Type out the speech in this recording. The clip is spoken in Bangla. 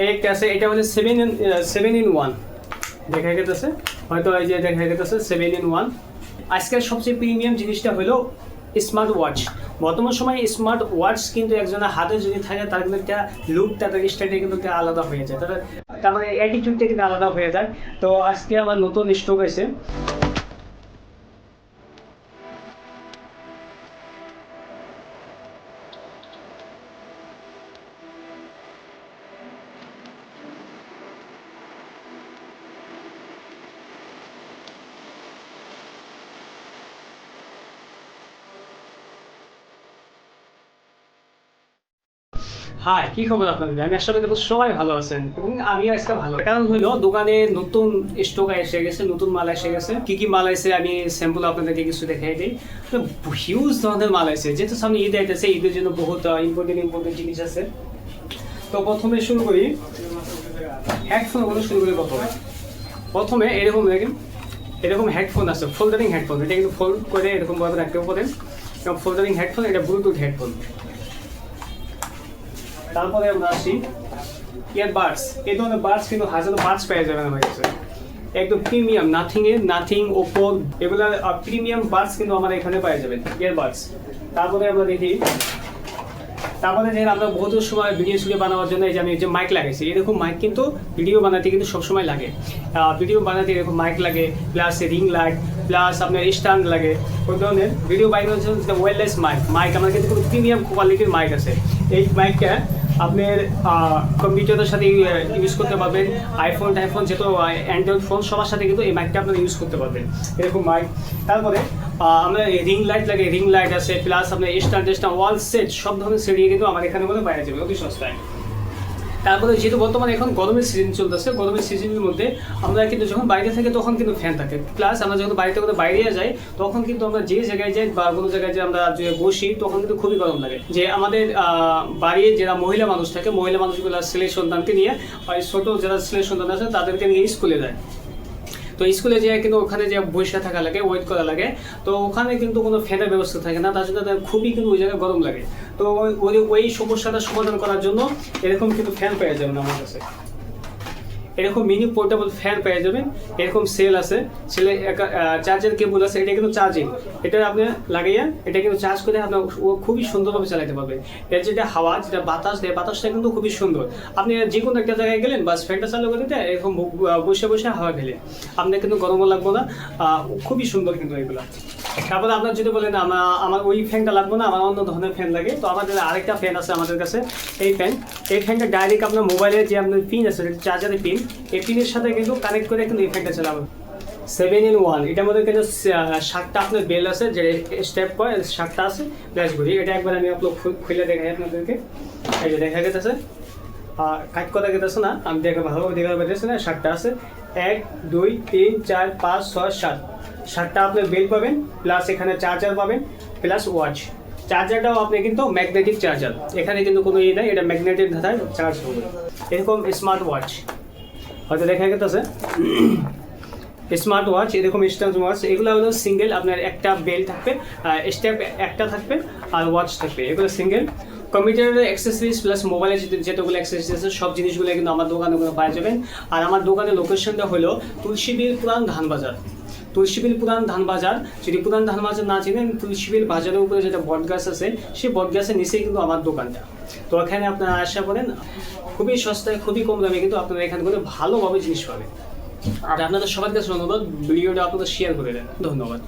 একটা আছে, এটা হচ্ছে 7 in 1 দেখা গেছে, হয়তো এই যে দেখা গেছে 7 in 1। আজকের সবচেয়ে প্রিমিয়াম জিনিসটা হলো স্মার্ট ওয়াচ। বর্তমান সময়ে স্মার্ট ওয়াচ কিন্তু একজনের হাতে যদি থাকে তার কিন্তু একটা লুক, তার স্টাইলটা কিন্তু একটা আলাদা হয়ে যায়, তার মানে অ্যাটিটিউডটা কিন্তু আলাদা হয়ে যায়। তো আজকে আমার নতুন স্টক আছে। হাই, কি খবর আপনাদের? আমি আশা করি সবাই ভালো আছেন এবং আমি আজকে ভালো। কারণ হলো দোকানে নতুন স্টক এসে গেছে, নতুন মাল এসে গেছে। কি কি মাল আছে আমি স্যাম্পল আপনাদেরকে কিছু দেখাই দিই। তো হিউজ ধরনের মাল আছে, যেহেতু সামনে ঈদ আইতেছে, ঈদের জন্য বহুত ইম্পর্টেন্ট জিনিস আছে। তো প্রথমে শুরু করি হেডফোনগুলো শুরু করি। প্রথমে এরকম দেখেন, এরকম হেডফোন আছে, ফোল্ডারিং হেডফোন। এটা কিন্তু ফোল্ড করে এরকম ভাবে রাখতে পারেন, এবং ফোল্ডারিং হেডফোন, এটা ব্লুটুথ হেডফোন। তারপরে আমরা আসি ইয়ারবাডস। এই ধরনের বাডস কিন্তু হাজারো বাডস পেয়ে যাবেন আমার কাছে, একদম প্রিমিয়াম, নাথিং ওপো, এগুলো প্রিমিয়াম বাডস কিন্তু আমার এখানে পেয়ে যাবেন, ইয়ারবাডস। তারপরে আমরা দেখি, তারপরে দেখেন আমরা বহুত সময় ভিডিও স্টুডিও বানানোর জন্য এই যে আমি যে মাইক লাগাইছি, এরকম মাইক কিন্তু ভিডিও বানাতে কিন্তু সবসময় লাগে। ভিডিও বানাতে এরকম মাইক লাগে, প্লাস রিং লাইট, প্লাস আপনার স্ট্যান্ড লাগে। ওই ধরনের ভিডিও বানানোর জন্য ওয়্যারলেস মাইক আমার কিন্তু খুব প্রিমিয়াম কোয়ালিটির মাইক আছে। এই মাইকটা আপনার কম্পিউটারের সাথে ইউজ করতে পারবেন, আইফোন যেহেতু অ্যান্ড্রয়েড ফোন সবার সাথে কিন্তু এই মাইকটা আপনারা ইউজ করতে পারবেন, এরকম মাইক। তারপরে আমরা রিং লাইট লাগে, রিং লাইট আছে, প্লাস আপনার স্ট্যান্ড ওয়াল সেট, সব ধরনের সেট কিন্তু আমার এখানে মধ্যে পাওয়া যাবে অতি সস্তায়। তারপরে যেহেতু বর্তমানে এখন গরমের সিজন চলতেছে, গরমের সিজনের মধ্যে আমরা কিন্তু যখন বাইরে থাকি তখন কিন্তু ফ্যান থাকে, প্লাস আমরা যখন বাড়িতে করে বাইরে যাই তখন কিন্তু আমরা যে জায়গায় যাই বা কোনো জায়গায় যে আমরা বসি তখন কিন্তু খুবই গরম লাগে। যে আমাদের বাড়ির যারা মহিলা মানুষ থাকে, মহিলা মানুষগুলো ছেলে সন্তানকে নিয়ে, ছোটো যারা ছেলে সন্তান আছে তাদেরকে নিয়ে স্কুলে যায়। তো স্কুলে যেয়ে কিন্তু ওখানে যে বসে থাকা লাগে, ওয়েট করা লাগে, তো ওখানে কিন্তু কোনো ফ্যানের ব্যবস্থা থাকে না, তার জন্য খুবই কিন্তু ওই জায়গায় গরম লাগে। তো ওই সমস্যাটা সমাধান করার জন্য এরকম কিন্তু ফ্যান পেয়ে যাবেন আমার কাছে, এরকম মিনি পোর্টেবল ফ্যান পেয়ে যাবেন। এরকম সেল আছে, সেলে চার্জার কেবল আছে, এটা কিন্তু চার্জিং, এটা আপনি লাগাইয়া এটা কিন্তু চার্জ করে আপনার খুবই সুন্দরভাবে চালাতে পারবেন। এর যেটা হাওয়া, যেটা বাতাস দেয়, বাতাসটা কিন্তু খুবই সুন্দর। আপনি যে কোনো একটা জায়গায় গেলেন, বাস ফ্যানটা চালু করে দিতে এরকম বসে বসে হাওয়া খেলে আপনার কিন্তু গরমও লাগবে না, খুবই সুন্দর কিন্তু এগুলো। তারপরে আপনার যদি বলেন আমার ওই ফ্যানটা লাগবে না, আমার অন্য ধরনের ফ্যান লাগে, তো আমাদের আরেকটা ফ্যান আছে আমাদের কাছে, এই ফ্যানটা ডাইরেক্ট আপনার মোবাইলের যে আপনার পিন আছে, চার্জারের পিন, এই পিনের সাথে কিন্তু কানেক্ট করে কিন্তু এই ফ্যানটা চালাবেন। 7 in 1, এটার মধ্যে কিন্তু 7টা আপনার বেল আছে, যে স্টেপ করে 7টা আছে ব্যাস ঘুরি। এটা একবার আমি খুলে দেখাই আপনাদেরকে, এই যে দেখা গেছে, কাজ করা গেছে না, আমি দেখে ভালোভাবে দেখা পেতেছি না। 7টা আছে, 1 2 3 4 5 6 7, 7টা আপনি বেল পাবেন, প্লাস এখানে চার্জার পাবেন, প্লাস ওয়াচ। চার্জারটাও আপনি কিন্তু ম্যাগনেটিক চার্জার, এখানে কিন্তু কোনো ইয়ে নাই, এটা ম্যাগনেটিক ধাঁধায় চার্জ হবে। এরকম স্মার্ট ওয়াচ হয়তো দেখা গেছে, স্মার্ট ওয়াচ, এরকম স্টার্ট ওয়াচ, এগুলো হলো সিঙ্গেল, আপনার একটা বেল থাকবে, স্টেপ একটা থাকবে, আর ওয়াচ থাকবে, এগুলো সিঙ্গেল। কম্পিউটারের অ্যাক্সেসরিজ প্লাস মোবাইলের যেগুলো অ্যাক্সেসরিজ আছে সব জিনিসগুলো কিন্তু আমার দোকানে পাওয়া যাবেন। আর আমার দোকানের লোকেশনটা হলো তুলসীবিল পুরান ধানবাজার। তুলসীবিল পুরান ধানবাজার, যদি পুরান ধানবাজার না চিনেন, তুলসীবিল বাজারের উপরে যেটা বটগাছ আছে, সেই বটগাছের নিচেই কিন্তু আমার দোকানটা। তো এখানে আপনারা আশা করেন খুবই সস্তায়, খুবই কম দামে কিন্তু আপনারা এখান থেকে ভালোভাবে জিনিস পাবেন। আর আপনাদের সবার কাছে অনুরোধ, ভিডিওটা আপনাদের শেয়ার করে দেন। ধন্যবাদ।